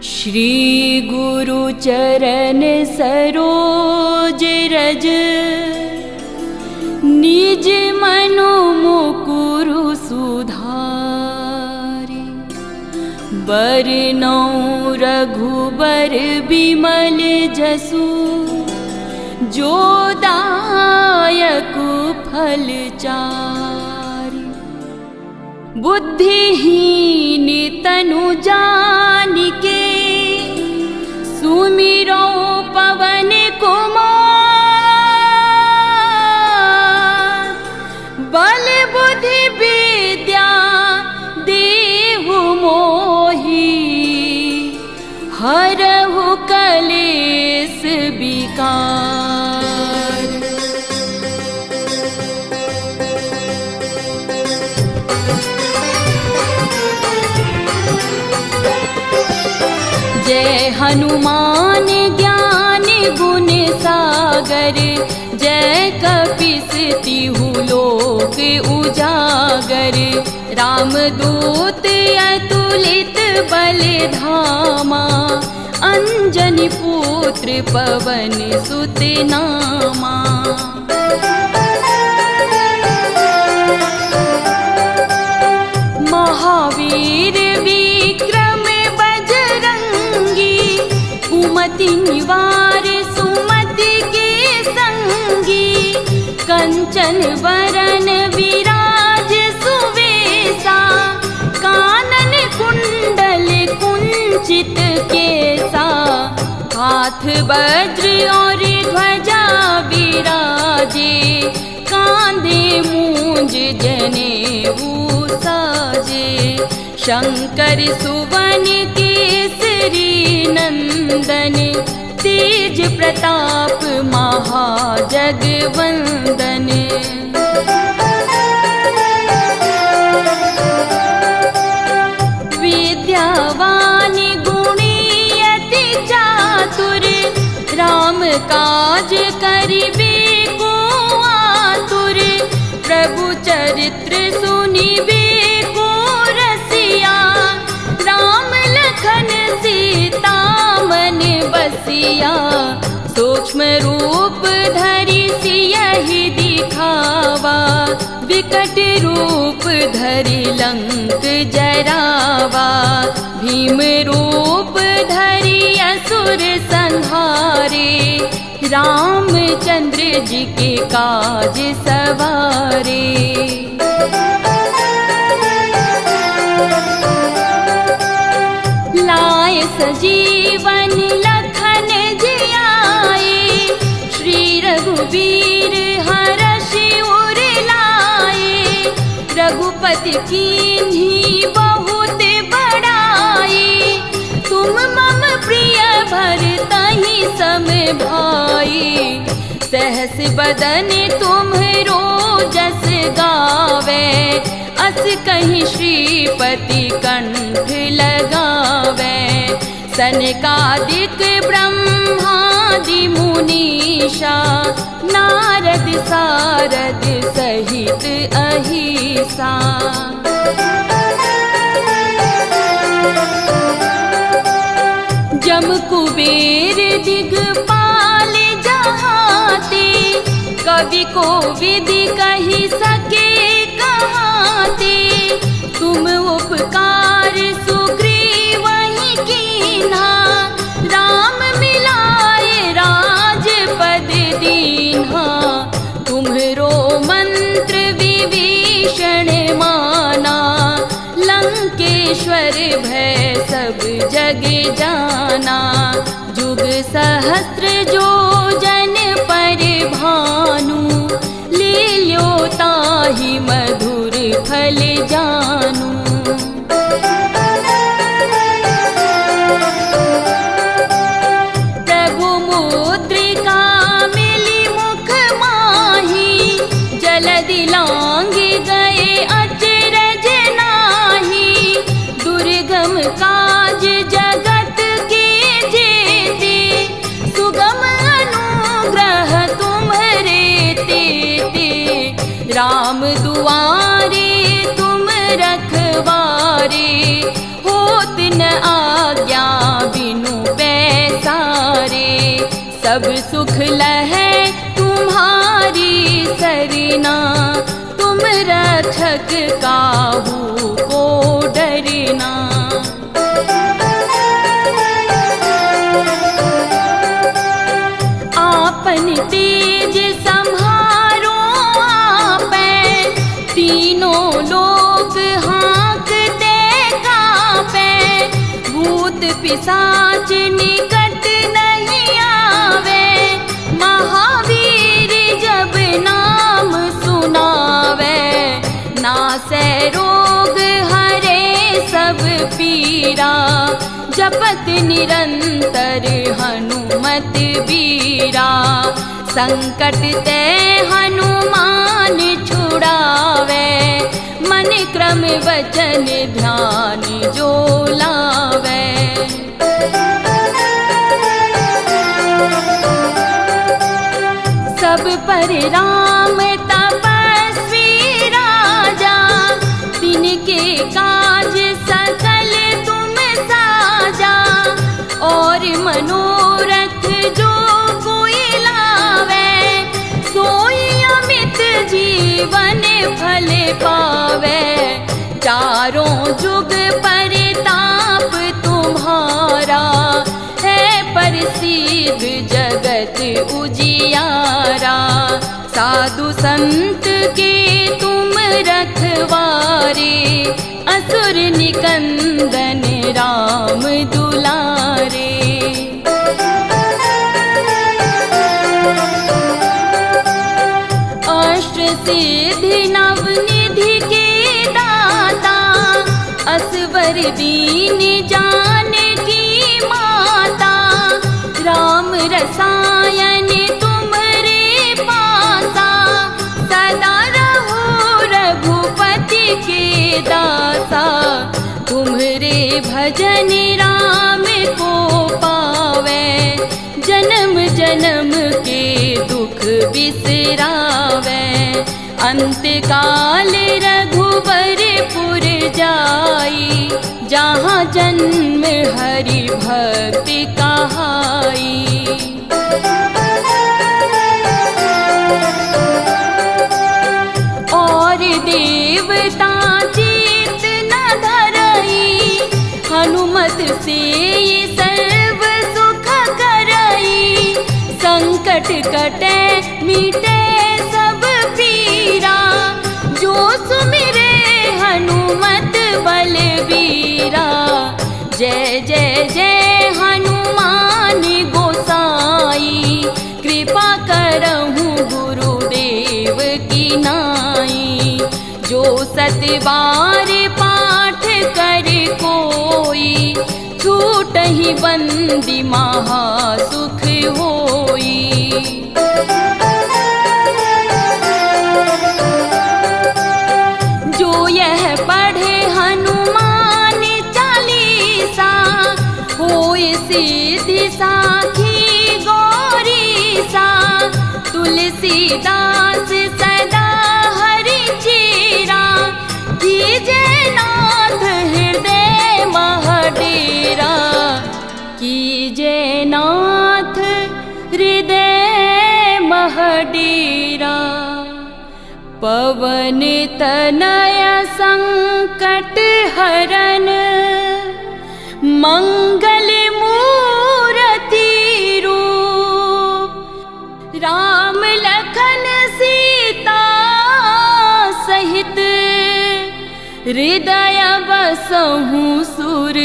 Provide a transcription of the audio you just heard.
श्री गुरु चरण सरोज रज, निज मनो मुकुरु सुधारि। बरनौ रघुबर बिमल जसु, जो दायक फल चारि। बुद्धिहीन तनु जानिके, सुमिरो पवन कुमार। बल बुद्धि विद्या देहु मोहि, हरहु कलेस विकार। जय हनुमान ज्ञान गुण सागर, जय कपीस तिहु लोक उजागर। रामदूत अतुलित बल धामा, अंजनी पुत्र पवन सुत नामा। महावीर विक्रम बजरंगी, कुमति निवार सुमति के संगी। कंचन वरन विराज सुवेसा, कानन कुंडल कुंचित केसा। हाथ वज्र और ध्वजा विराजे, कांधे मूंज जनेऊ साजे। शंकर सुवन केसरी नंदन, तेज प्रताप महाजगवंदन। विद्यावान गुणी अति चातुर, राम काज करिबे को आतुर। प्रभु चरित्र सुनिबे को रसिया, राम लखन सीता मन बसिया। सूक्ष्म रूप धरि सियहि दिखावा, विकट रूप धरि लंक जरावा। भीम रूप धरि असुर संहारे, रामचंद्र जी के काज सवारे। लाए सजीवन लखन जियाए, श्री रघुवीर हरषि उर लाए। रघुपति कीन्ही बहुत बड़ाई, तुम मम प्रिय भरतहि सम भाई। सहस बदन तुम्हरो जस गावे, अस कहीं श्रीपति कंठ लगावे। सनकादिक ब्रह्मादि मुनीषा, नारद सारद सहित अहिसा। जम कुबेर दिगपाल जहाते, कवि कोविद कहि सके कहाते। तुम उपकार सुग्रीवहि कीन्हा, राम मिलाए राजपद दीन्हा। तुम्हरो मंत्र विभीषण माना, लंकेश्वर भय सब जग जाना। जुग सहस्त्र जो जन पर भानु, लील्यो ताहि मधुर फल जानू। प्रभु मुद्रिका मिली मुख माही, जलदि लांघ गए अचरज नाही। दुर्गम काज जगत के जेते, सुगम अनुग्रह तुम्हरे तेते। राम दुआरे तुम रखवारे, होत न आ सब सुख लहै तुम्हारी सरना, तुम रक्षक काहू को डरना। आपन तेज संहारो आपै, तीनों लोक हाँकते कांपै। भूत पिशाच निकट नहीं आवे, महावीर जब नाम सुनावे। नासै रोग हरे सब पीरा, जपत निरंतर हनुमत बीरा। संकट ते हनुमान छुड़ावे, मन क्रम वचन ध्यान जो लावे। सब पर राम तपस्वी राजा, तिनके काज सकल तुम साजा। और मनोरथ जो कोई लावे, सोई अमित जीवन फल पावे। चारों जुग परिताप तुम्हारा, है प्रसिद्ध जगत उजियारा। साधु संत के तुम रखवारे, असुर निकंदन राम दुलारे। अष्ट सिद्धि नवनिधि के दाता, असवर दीन जानकी माता। राम रसायन तुम्हारे पासा, सदा रहो रघुपति के दासा। तुम्हारे भजन राम को पावे, जन्म जन्म के दुख बिसरावे। अंत काल रघुबरपुर जाई, जहाँ जन्म हरि भक्ति कहाई। और देवता चित न धरई, हनुमत से सर्व सुख करई। संकट कटे मिटे सब पीरा, जो सुमिरे हनुमत बलबीरा। जय जय जय हनुमान गोसाई, कृपा करहु गुरुदेव की नाई। जो सतबार पाठ कर कोई, छूटहि बंदी महासुख होई। जो यह पढ़े हनुमान चालीसा, होय सिद्धि साखी गौरीसा। तुलसीदास सदा हरि चेरा, कीजे नाथ हृदय महडेरा। कीजे नाथ हृदय महडेरा। पवन तनय संकट हरन, मंगल मूर्ति रूप। राम लखन सीता सहित, हृदय बसहु सुर